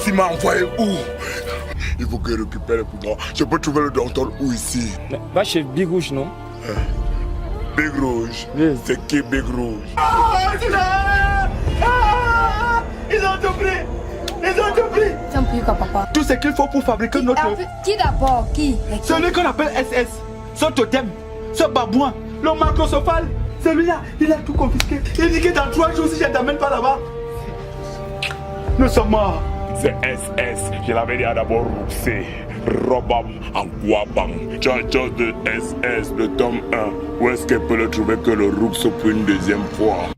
Tu m'as envoyé où? Il faut que je récupère les pouvoirs. Je peux trouver le docteur où ici? Va chez Big Rouge, non? Big Rouge? Oui. C'est qui Big Rouge? Ils ont tout pris. Ils ont tout pris. Tiens, plus qu'à papa. Tout ce qu'il faut pour fabriquer notre... Qui d'abord? Qui? Celui qu'on appelle SS. Ce totem. Ce babouin. Le macrocéphale. Celui-là, il a tout confisqué. Il dit que dans 3 jours, si je ne t'amène pas là-bas, nous sommes morts. C'est SS. Je l'avais dit à d'abord c'est Robam en Guabang. Chargeur de SS, le tome 1. Où est-ce qu'elle peut le trouver que le Roux pour une deuxième fois?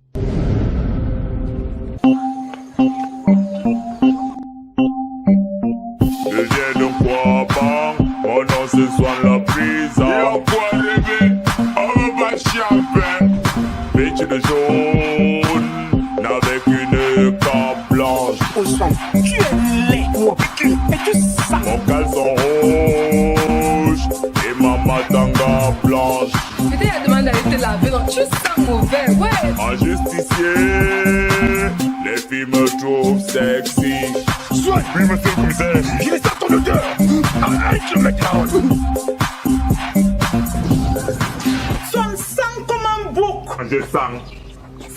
Je viens de Guabang. Mon nom ce soir la prison. Et on peut rêver. On va chaper. Vêtu de jaune. Avec une cape blanche. Tu es laid. Et tu sais. Mon caleçon rouge et ma matanga blanche. Peut-être il a demandé d'aller te laver, donc tu sens mauvais, ouais. En justicier, les filles me trouvent sexy. Soit, Oui, monsieur le commissaire. il est sur ton odeur. Arrête le mec là. Son sang comme un bouc. Je sens.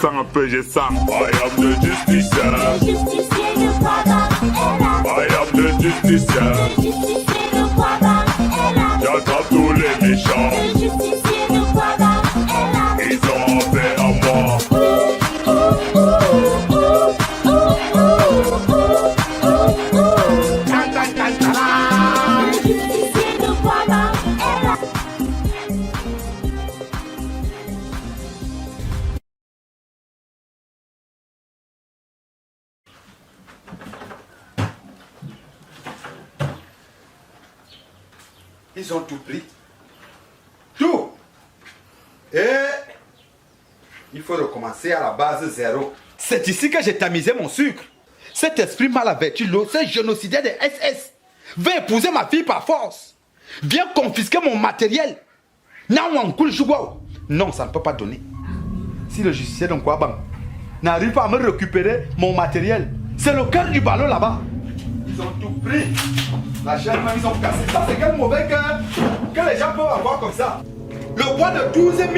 Sens un peu, je sens. I am the justicier. Justicier de Guabang est là. I am the justicier. Justicier de Guabang est là. J'attrape tous les méchants. Justicier de Guabang est là. Ils ont affaire à moi. Justicier de Guabang est là. Ils ont tout pris. Tout. Et il faut recommencer à la base zéro. C'est ici que j'ai tamisé mon sucre. Cet esprit mal averti, ce génocidaire des SS, veut épouser ma fille par force. Vient confisquer mon matériel. Non, ça ne peut pas donner. Si le justicier de Guabang n'arrive pas à me récupérer mon matériel, c'est le cœur du ballon là-bas. Ils ont tout pris. La chaîne même, ils ont cassé. Ça, c'est quel mauvais cœur que les gens peuvent avoir comme ça. Le bois de 12 000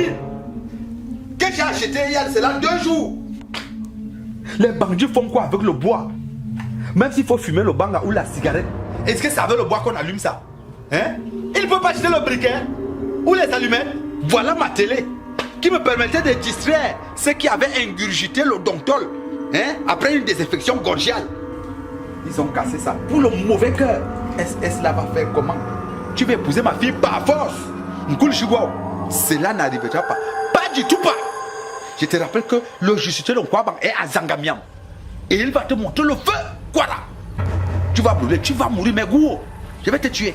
que j'ai acheté il y a cela 2 jours. Les bandits font quoi avec le bois? Même s'il faut fumer le banga ou la cigarette, est-ce que c'est avec le bois qu'on allume ça? Hein? Il ne peut pas acheter le briquet ou les allumettes. Voilà ma télé qui me permettait de distraire ceux qui avaient ingurgité le domptol, hein? Après une désinfection gorgiale. Ils ont cassé ça pour le mauvais cœur. SS là va faire comment? Tu vas épouser ma fille par force. Cela n'arrivera pas. Pas du tout pas. Je te rappelle que le justicier de Guabang est à Zangamiam. Et il va te montrer le feu. Voilà. Tu vas brûler, tu vas mourir, mais goût. Je vais te tuer.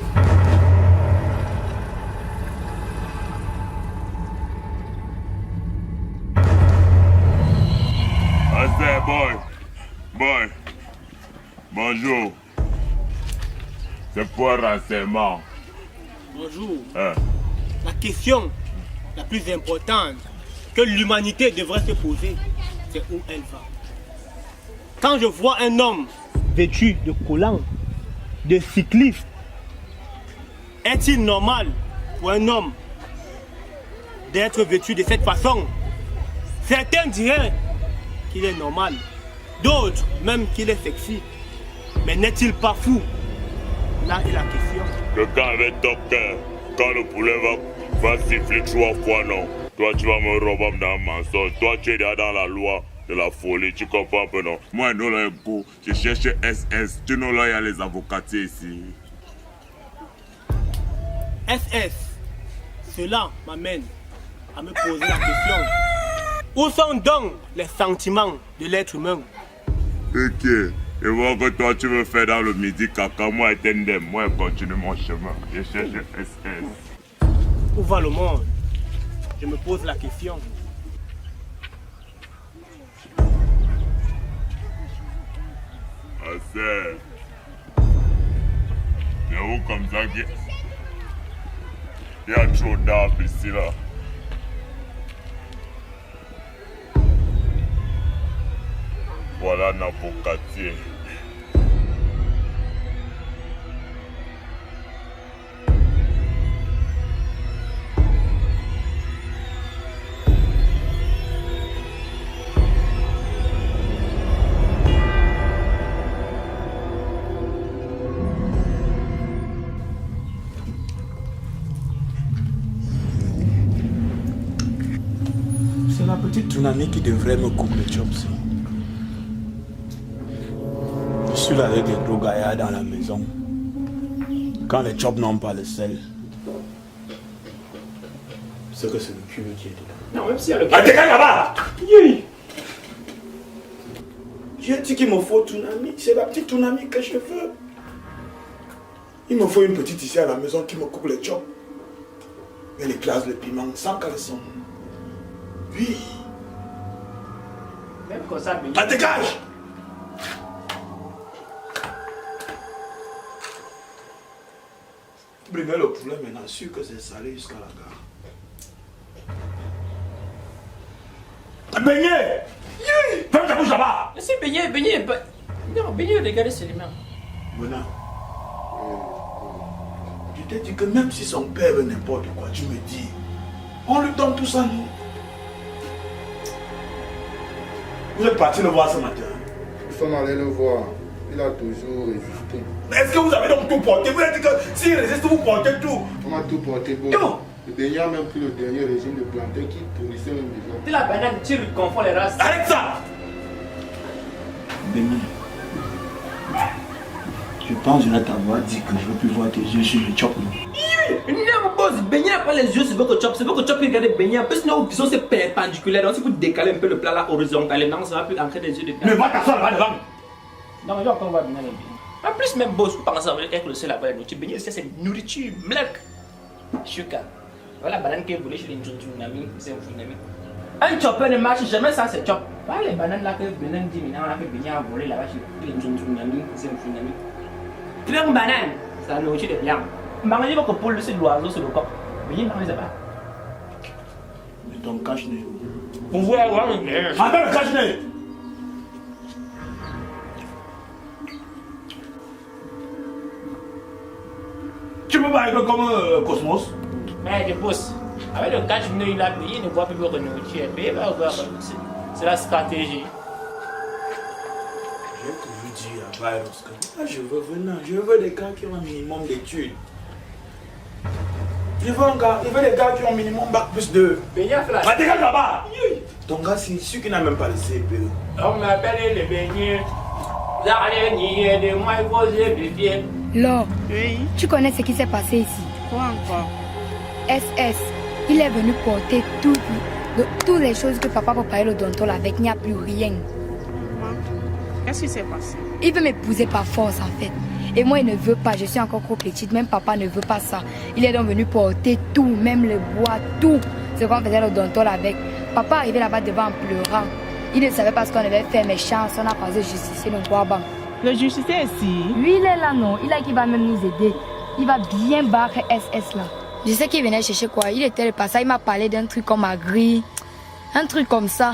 Assez, boy. Bonjour. C'est pour un renseignement. Bonjour. Hein? La question la plus importante que l'humanité devrait se poser, c'est où elle va. Quand je vois un homme vêtu de collants, de cycliste, est-il normal pour un homme d'être vêtu de cette façon? Certains diraient qu'il est normal, d'autres même qu'il est sexy. Mais n'est-il pas fou? Là est la question. Le gars avec ton cœur, quand le poulet va siffler 3 fois, non. Toi, tu vas me rober dans le mensonge. Toi, tu es déjà dans la loi de la folie. Tu comprends un peu, non? Moi, non, là, je cherche SS. Tu know, là, il y a les avocatiers ici. SS, cela m'amène à me poser la question. Où sont donc les sentiments de l'être humain? Ok. Et voir que toi, tu veux faire dans le midi caca. Moi, étendem. Moi, je continue mon chemin. Je cherche SS. Où va le monde? Je me pose la question. Assez. C'est où comme ça qu'il y a trop d'arbres ici, là? Voilà n'avocatier. petite Tounami qui devrait me couper le job. Je suis là avec les gros gaillards dans la maison. Quand les jobs n'ont pas le sel, c'est que c'est le cul qui est dedans. Non, même si elle le Ah, dégage là-bas! J'ai dit qu'il me faut Tounami. C'est la petite Tounami que je veux. Il me faut une petite ici à la maison qui me coupe les jobs. Et les glaces, les piments, sans caleçon. Oui. Même comme ça, mais... Ah, dégage! Mais le problème maintenant, sûr que c'est salé jusqu'à la gare. Beignet! Ferme ta bouche là-bas! C'est Beignet. Non, Beignet, regardez, c'est les mêmes. Voilà. Je t'ai dit que même si son père veut n'importe quoi, tu me dis, on lui donne tout ça, non? Vous êtes parti le voir ce matin? Nous sommes allés le voir. Il a toujours résisté. Mais est-ce que vous avez donc tout porté? Vous avez dit que s'il résiste, vous portez tout. On a tout porté beau. Non. Le dernier a même pris le dernier régime de plantain qui pourrissait une maison. C'est la banane, tu confonds les races. Arrête ça! Beignet. Je pense que je vais t'avoir dit que je veux plus voir tes yeux sur le chop. Non, mon boss, Beignet n'a pas les yeux sur votre chop. C'est votre chop qui regarde Beignet. En plus, nos visions c'est perpendiculaire. Donc, si vous décalez un peu le plat là horizontalement, ça va plus entrer des yeux dedans. Mais va t'asseoir là-bas devant. Non, mais je vais encore voir Beignet. En plus, même boss, vous pensez avec le sel là-bas, notre Beignet, c'est nourriture, milk, sucre. Voilà la banane que vous voulez chez les Tsunami, c'est un Tsunami. Un chopper ne marche jamais sans ses chops. Pas les bananes là que Benin dit maintenant, là que Beignet a volé là-bas chez les Tsunami, c'est un Tsunami. Plein de bananes, c'est la nourriture des blancs. Mangez votre poule, c'est l'oiseau, c'est le coq. Beignet, non, ça pas. Mais ton cache-nez. Vous voulez avoir un Attends le cache-nez! Tu peux pas être comme Cosmos? Mais je bosse. Avec le cash, il a payé, il ne voit plus votre nourriture. C'est la stratégie. J'ai toujours dit à Virus que je veux venir, je veux des gars qui ont un minimum d'études. Je veux des gars qui ont un minimum bac plus 2. Beignet fait la... Ah, dégage là-bas! Ton gars, c'est celui qui n'a même pas le CP. On m'appelle les beignets. L'araignée de moi, il faut les bébés. Laure, Oui, tu connais ce qui s'est passé ici? quoi encore? SS, il est venu porter toutes les choses que papa préparait le donton avec, il n'y a plus rien. Maman, qu'est-ce qui s'est passé? Il veut m'épouser par force en fait. Et moi il ne veut pas, je suis encore trop petite, même papa ne veut pas ça. Il est donc venu porter tout, même le bois, tout ce qu'on faisait le donton avec. Papa arrivait là-bas devant en pleurant. Il ne savait pas ce qu'on avait fait, mais chance, on a passé justicier dans quoi banc. Le justicier est ici. Lui il est là non, il a qui va même nous aider. Il va bien battre SS là. Je sais qu'il venait chercher quoi, il était le passage, il m'a parlé d'un truc comme agri, un truc comme ça.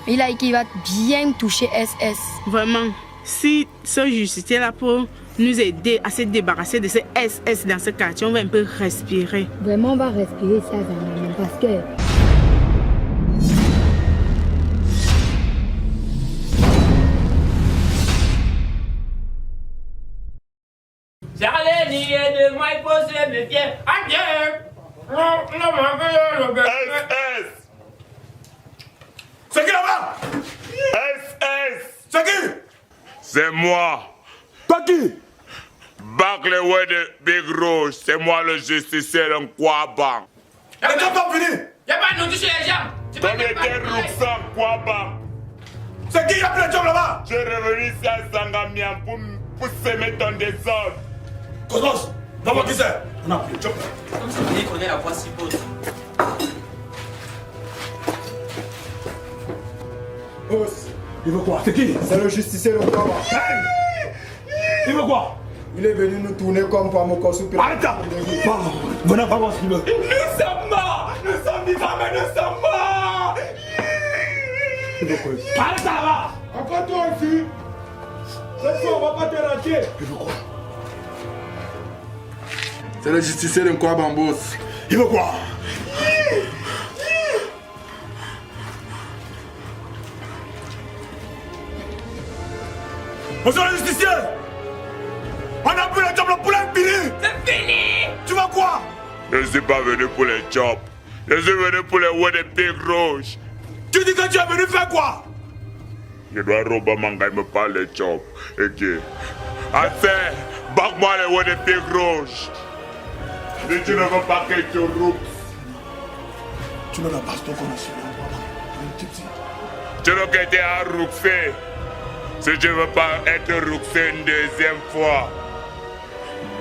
Il a dit qu'il va bien toucher SS. Vraiment, si ce justicier là peut nous aider à se débarrasser de ces SS dans ce quartier, on va un peu respirer. Vraiment on va respirer ça Zanana, parce que... L'araignée de moi, il faut les bébés. Adieu. SS! C'est qui là-bas? SS! C'est qui? C'est moi! Toi qui? Baklewe de Big Rouge, c'est moi le justicier de Kwabang. Les gens sont finis. Y'a pas de nous toucher les gens. Comme était Ruxan Kwabang. C'est qui qui a pris le job là-bas? Je suis revenu ici à Zangamian pour semer ton désordre. Cosmos, va voir qui c'est. On a pris le job. Comme ça, vous connaissez la voix si haute. Boss, Il veut quoi? C'est qui? c'est le justicier de Kwaba. Il veut quoi? Il est venu nous tourner comme Pamoko sous Arrête ça! Venez, va voir ce qu'il veut. Nous sommes morts! Nous sommes vivants, mais nous sommes morts! Arrête ça là-bas! Encore toi aussi. Cette fois, on va pas te rater. Il veut quoi? C'est le justicier de Kwaba, boss. Il veut quoi? Monsieur le justicier! On a pris le job, le poulet est fini! C'est fini. Tu vas quoi? Je ne suis pas venu pour les jobs. Je suis venu pour les Word de Big Rouge. Tu dis que tu es venu faire quoi? Je dois rober manga, il me parle de job. Ok. Assez, bague-moi les hauts de pieds rouges. Si tu ne veux pas que tu roupes, Tu n'as pas ton connaissance. tu veux que tu aies rouxé. Si tu ne veux pas être rouxé une deuxième fois,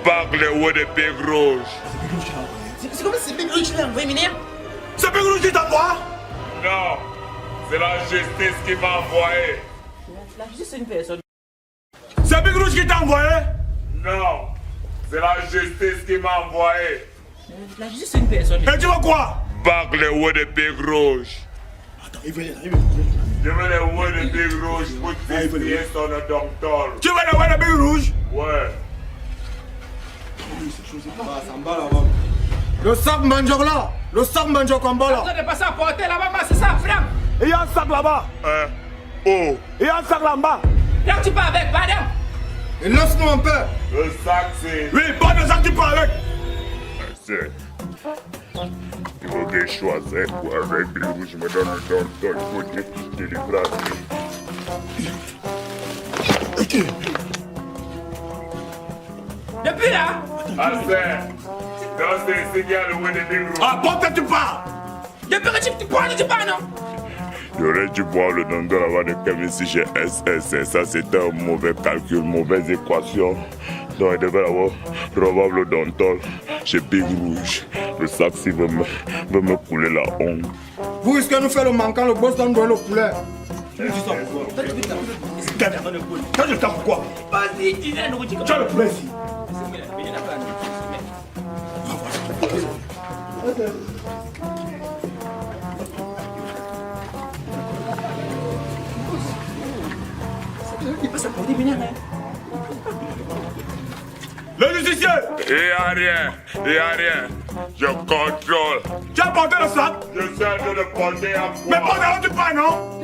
bague les hauts de pieds rouges. C'est comme si Big Rouge l'a envoyé, mineur. C'est Big Rouge qui t'envoie? Non, c'est la justice qui m'a envoyé. La justice, c'est une personne. C'est Big Rouge qui t'a envoyé? Non, c'est la justice qui m'a envoyé. La justice, c'est une personne. Et tu veux quoi? Bague les hauts de pieds rouges. Attends, il veut. Je veux les hauts de pieds rouges pour tester son docteur. Tu veux le voir de Big Rouge? Ouais. Le sac Manjok là. Le sac Manjok en bas là. Vous n'avez pas ça à porter là-bas, c'est ça, frère. Il y a un sac là-bas. Hein? Oh, Il y a un sac là-bas. Là, tu pars avec, madame. Et laisse-nous en paix. le sac c'est... Oui, pas de sac, tu parles avec. C'est... Il faut que je choisisse quoi avec des rouges. Je me donne le docteur. Il faut que je délivre. Depuis là. Assez. Dans ces signaux où des rouges. Ah, bon, tu parles. Depuis que tu prends, tu pars, non? J'aurais dû boire le nom de la voie de Kevin si j'ai SSS. Ça, c'était un mauvais calcul, mauvaise équation. Donc, il devait avoir probable dental chez Big Rouge. Le sac, s'il veut me couler la honte. Vous risquez de nous faire le manquant, le boss donne le poulet. Quand je t'en pourquoi? Vas-y, dis la nourriture. Tu as le poulet ici. Il peut s'apporter bien, hein. Le justicier, Il n'y a rien, il n'y a rien. Je contrôle. tu as porté le sac. Je suis en train de porter à Mais quoi? pendant où tu parles, non?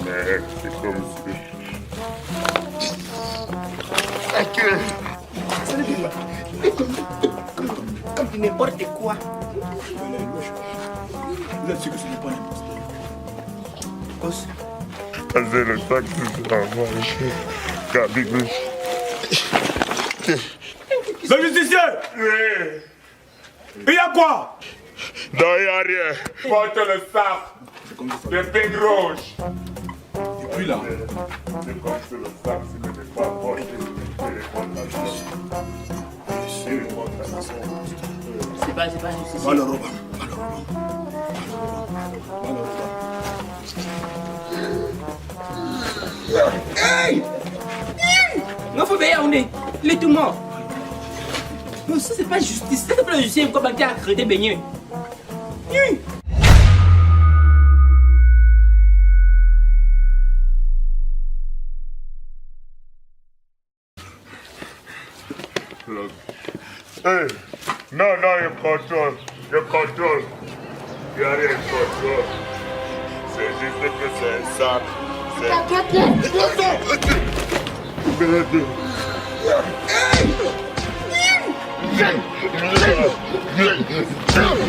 Mais c'est comme si... Comme tu n'importe quoi. Vous êtes sûr que ce n'est pas l'imposteur? C'est le sac qui se mange. Car Big Rouge. Le justicier, Oui. il y a quoi? Non, il n'y a rien. Porte le sac de Big Rouge. Et puis là, C'est comme si le sac ne n'était pas porté. C'est pas justice. va le roba. Hey! Non, faut veiller à on est. Il est tout mort. Non, ça, c'est pas justice. C'est pas la justice. Comme il a arrêté baigner. Hey, non, je contrôle. Je contrôle. Il n'y a rien de contrôle. C'est juste que c'est un sac.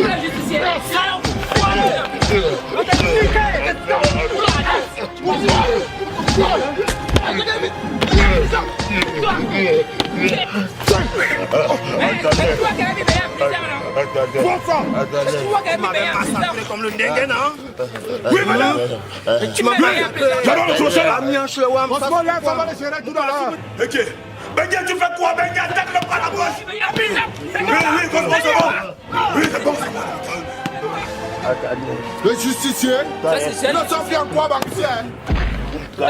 La justice. Comme le dengue, non? Oui, madame. Tu m'as J'adore le clocher là. Franchement, là, ça va les gérer tout à l'heure. Ok. Benga, tu fais quoi? Benga, attaque le bras à la gauche. Oui, comment ça va? Oui, c'est bon, c'est bon. Le justicier, Ça, c'est il ne s'en vient quoi, Baptiste? Non,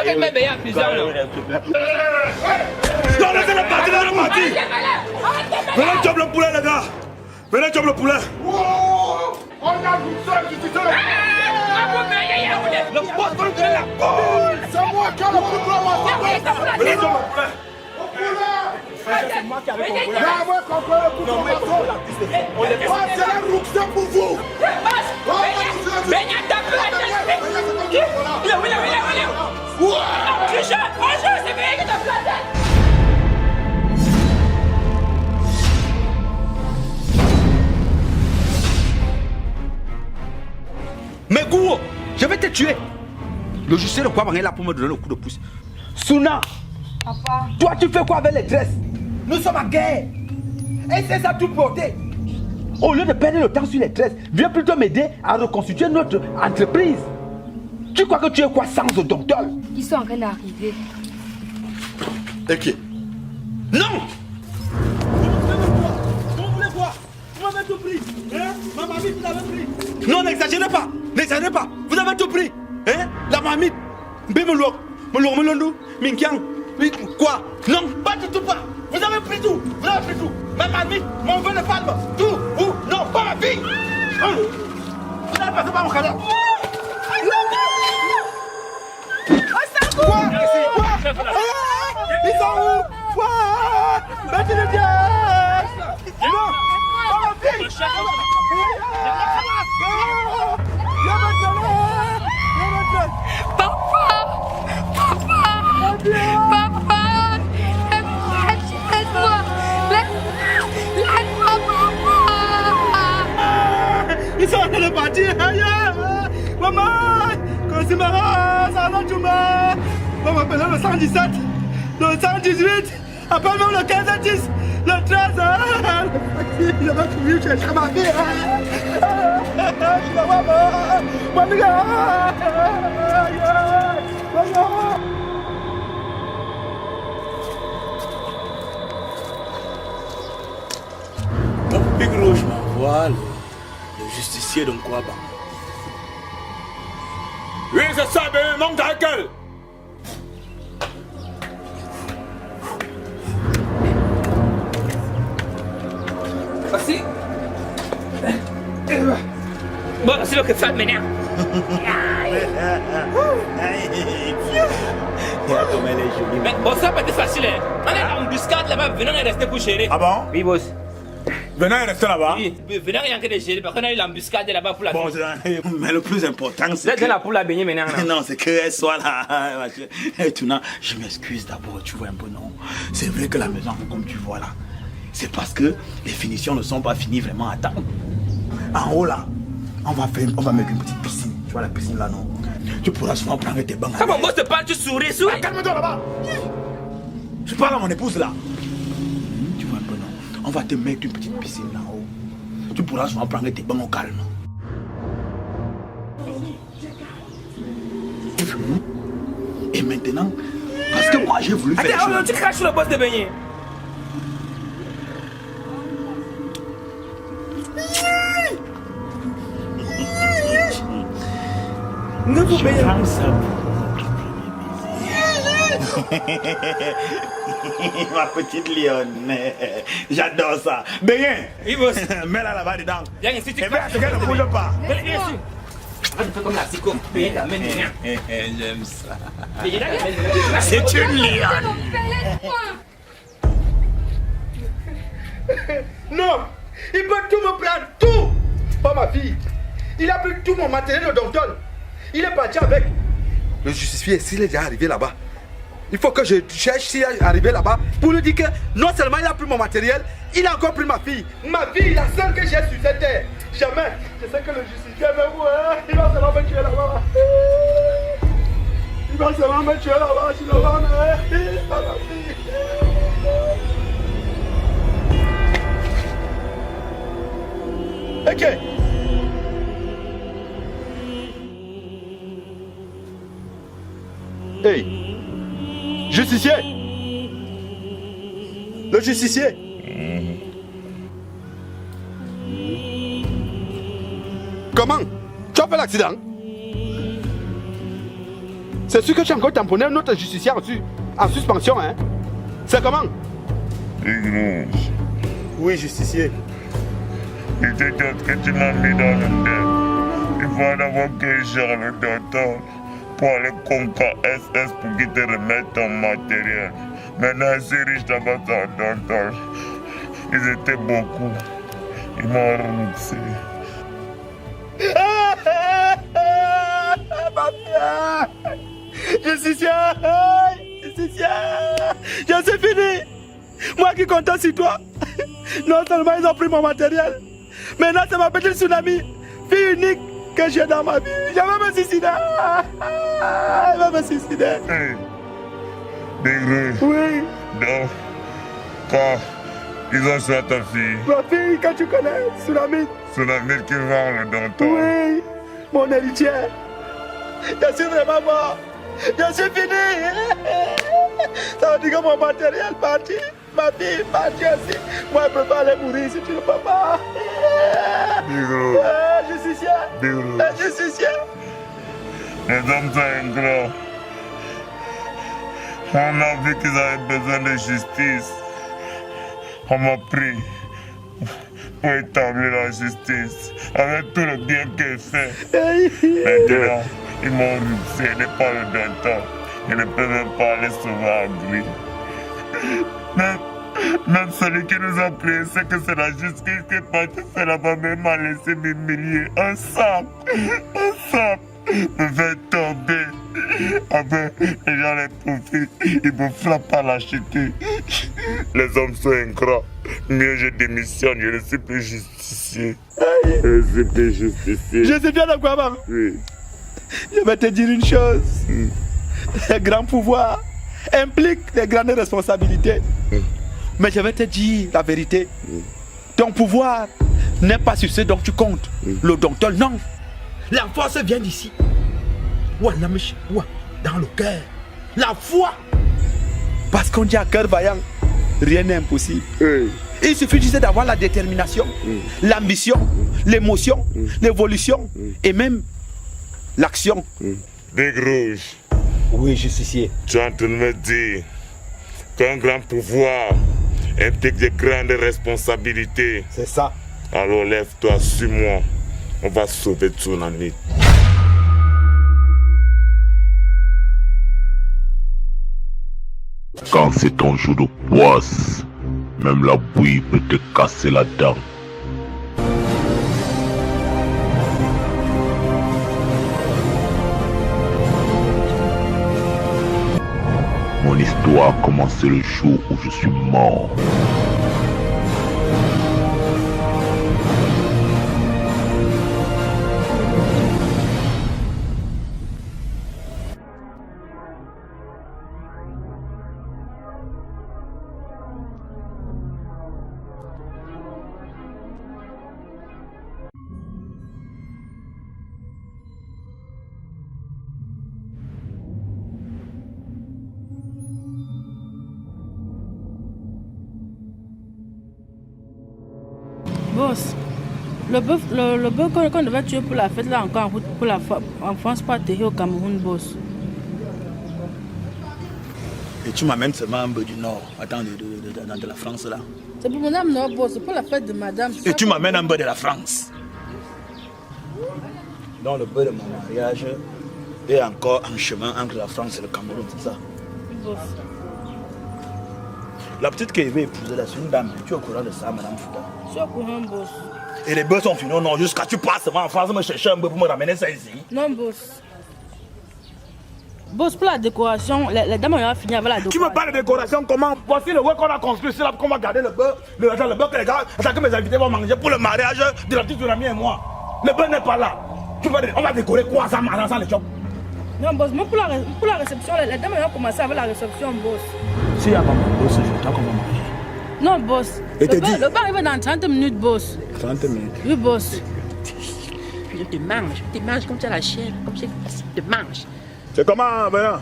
laissez-le partir, laissez-le partir. Venez, chope le poulet, les gars. Venez, chope le poulet. On a vu ça, justicier. Le poste de la poule. C'est moi qui ai le plus gros morceau. Venez, chope le poulet. C'est moi qui avais compris. Là, moi, quand on a le plus gros morceau. C'est la roue, c'est pour vous. Mais Gouo, je vais te tuer. Le justicier de Kwabang est là pour me donner le coup de pouce. Suna, Papa. toi tu fais quoi avec les tresses? Nous sommes en guerre. Et c'est ça tout porter. Au lieu de perdre le temps sur les tresses, viens plutôt m'aider à reconstituer notre entreprise. Tu crois que tu es quoi sans le docteur? Ils sont en train d'arriver. Ok. Non! Vous voulez quoi? Vous m'avez tout pris. Hein? Ma mamie, vous l'avez pris. Non, n'exagérez pas. N'exagérez pas. Vous avez tout pris. Hein? La mamie. Bémolo. Melondou. Minkiang. Quoi? Non, pas du tout pas. Vous avez pris tout. Vous avez pris tout. Ma mamie, mon vœu de palme. Tout. Vous. Non, pas ma fille. Vous n'allez passer par mon cadavre. Quoi? Ils sont où? Quoi? Mettez le diable. Non, pas ma fille. Papa! Laisse-moi! Laisse-moi, papa! Ils sont en train de partir ailleurs! Maman! Consimara! Salantouma! On va appeler le 117, le 118, appelle-moi le 15 à 10, le 13. Il va trouver, je cherche ma fille. Je la vois, mon gars. Donc, Big Rouge m'envoie le justicier de Nkwaba. Oui, c'est ça, mais manque d'alcool. Voici. Bon, c'est le que ça m'énerve. Mais bon, ça n'a pas été facile. On est en embuscade là-bas, venons et rester pour gérer. Ah bon? Oui, boss. Venez rester là-bas. Oui, venons rien que de gérer parce qu'on a eu l'embuscade là-bas pour la. Bon, mais le plus important, Vous c'est êtes là pour la baigner maintenant. Là. Non, c'est qu'elle soit là. Et tout, non, je m'excuse d'abord, tu vois un peu, non. C'est vrai que la maison, comme tu vois là, c'est parce que les finitions ne sont pas finies vraiment à temps. En haut là, on va mettre une petite piscine. Tu vois la piscine là, non? Tu pourras souvent prendre tes bancs. Quand mon boss te parle, tu souris, souris. Calme-toi là-bas. Je parle à mon épouse là. Tu vois un peu, non? On va te mettre une petite piscine là-haut. Tu pourras souvent prendre tes bancs au calme. Et maintenant, parce que moi j'ai voulu faire... Attends, tu craches sur le boss de beignet. Ne vous prends ça. Ma petite lionne. J'adore ça. Beignet. Oui, boss. Mets-la là-bas dedans. Viens ici, tu Et bien, qu'elle ne bouge pas. Viens ici. Ah, tu fais comme la psycho. Beignet t'amène rien. J'aime ça. Beignet t'amène. C'est une lionne. Non, il peut tout me prendre, tout. Pas ma fille. Il a pris tout mon matériel de docteur. Il est parti avec. Le justicier, s'il est déjà arrivé là-bas, il faut que je cherche s'il est arrivé là-bas pour lui dire que non seulement il a pris mon matériel, il a encore pris ma fille. Ma fille, la seule que j'ai sur cette terre. Jamais. Je sais que le justicier va voir. Il va seulement me tuer là-bas. Il va seulement me tuer là-bas. Je le vois, mais pas ma fille. Ok. Hey, justicier. Le justicier. Comment? Tu as fait l'accident? C'est sûr que tu as encore tamponné un autre justicier en suspension, hein? C'est comment? Oui, justicier. Il te dit que tu m'as mis dans le tête. Il faut d'abord que je gère le docteur pour aller conquérir SS pour qu'il te remette ton matériel. Maintenant, ces riches là-bas dans docteur, ils étaient beaucoup. Ils m'ont remboursé. Justicier! Justicier! Je suis fini! Moi qui comptais sur toi! Non seulement ils ont pris mon matériel, maintenant c'est ma petite Tsunami, fille unique, que j'ai dans ma vie. Je vais me suicider. Je vais me suicider. Hey. Négro. Oui. Non. Quand ils ont choisi ta fille. Ma fille, que tu connais, Tsunami. Tsunami qui va dans ton. Oui. Mon héritier. Je suis vraiment mort. Je suis fini. Ça veut dire que mon matériel parti. Ma fille partie aussi. Moi, je ne peux pas aller mourir si tu ne peux pas. Négro. Justicier. Négro. Justicier. Les hommes sont ingrats. On a vu qu'ils avaient besoin de justice. On m'a pris pour établir la justice avec tout le bien qu'il fait. Maintenant, ils m'ont ruxé par le dental. Ils ne peuvent même pas aller sauver Agri. Même celui qui nous a créé sait que c'est la justice qui est partie. Cela va même m'a laissé m'humilier. Un sac me fait tomber. Après, les gens les profitent, ils me frappent à l'acheter. Les hommes sont ingrats. Mieux je démissionne, je ne suis plus justicier. Je ne suis plus justicier. Je sais bien de quoi, maman. Oui. Je vais te dire une chose. Les grands pouvoirs impliquent des grandes responsabilités. Mais je vais te dire la vérité. Ton pouvoir n'est pas sur ce dont tu comptes. Le docteur, non. La force vient d'ici. Dans le cœur. La foi. Parce qu'on dit à cœur vaillant, rien n'est impossible. Il suffit juste d'avoir la détermination, l'ambition, l'émotion, l'évolution et même l'action. Big Rouge. Oui, justicier. Tu es en train de me dire qu'un grand pouvoir implique de grandes responsabilités. C'est ça. Alors lève-toi, suis-moi. On va sauver Tsunami. Quand c'est ton jour de poisse, même la bouille peut te casser la dent. Mon histoire a commencé le jour où je suis mort. Boss, le bœuf qu'on devait tuer pour la fête là encore pour la en France pas atterrir au Cameroun, boss. Et tu m'amènes seulement un bœuf du Nord, attends, de la France là. C'est pour madame, non, boss, c'est pour la fête de madame. Et tu m'amènes un bœuf de la France. Donc le bœuf de mon mariage est encore en chemin entre la France et le Cameroun, c'est ça? Boss. La petite que je vais épouser là, c'est une dame. Tu es au courant de ça, madame Fouta? Je suis au courant, boss. Et les bœufs sont finis, non, jusqu'à tu passes en France me chercher un bœuf pour me ramener ça ici. Non, boss. Boss, pour la décoration, les dames ont fini avec la décoration. Tu me parles de décoration, comment? Voici le work qu'on a construit, c'est là qu'on va garder le bœuf. Le bœuf que les gars, que mes invités vont manger pour le mariage de la petite Tsunami et moi. Le bœuf n'est pas là. On va décorer quoi ça, sans les chocs? Non, boss, moi pour la réception, les dames ont commencé avec la réception, boss. Si il y a pas mon boss, je dois comment manger. Non, boss. Le bar arrive dans 30 minutes, boss. 30 minutes? Oui, boss. Puis je te mange comme tu as la chair, comme je te mange. C'est comment, Bernard?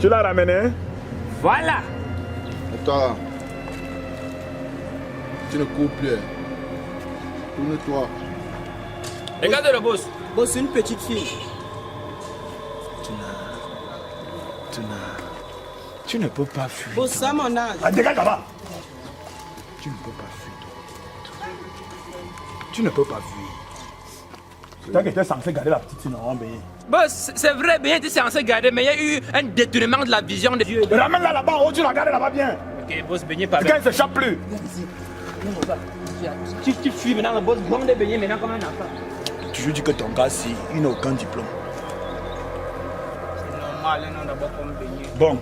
Tu l'as ramené? Voilà. Et toi, tu ne cours plus. Tourne-toi. Regardez le boss. Boss, c'est une petite fille. Tu ne peux pas fuir. Boss, ça mon âge. Ah, dégage là-bas. Tu ne peux pas fuir. Tu ne peux pas fuir. Toi qui étais censé garder la petite fille, non, mais... Boss, c'est vrai, bien était censé garder, mais il y a eu un détournement de la vision de Dieu. Ramène-la là-bas, oh, tu la gardes là-bas bien. Ok, boss, Beignet pas Quand bien. il ne s'échappe plus. Tu fuis maintenant, le boss, bombe de Beignet maintenant comme un enfant. Tu lui dis que ton gars, si, il n'a aucun diplôme. C'est normal, un nom d'abord comme Beignet. Bon,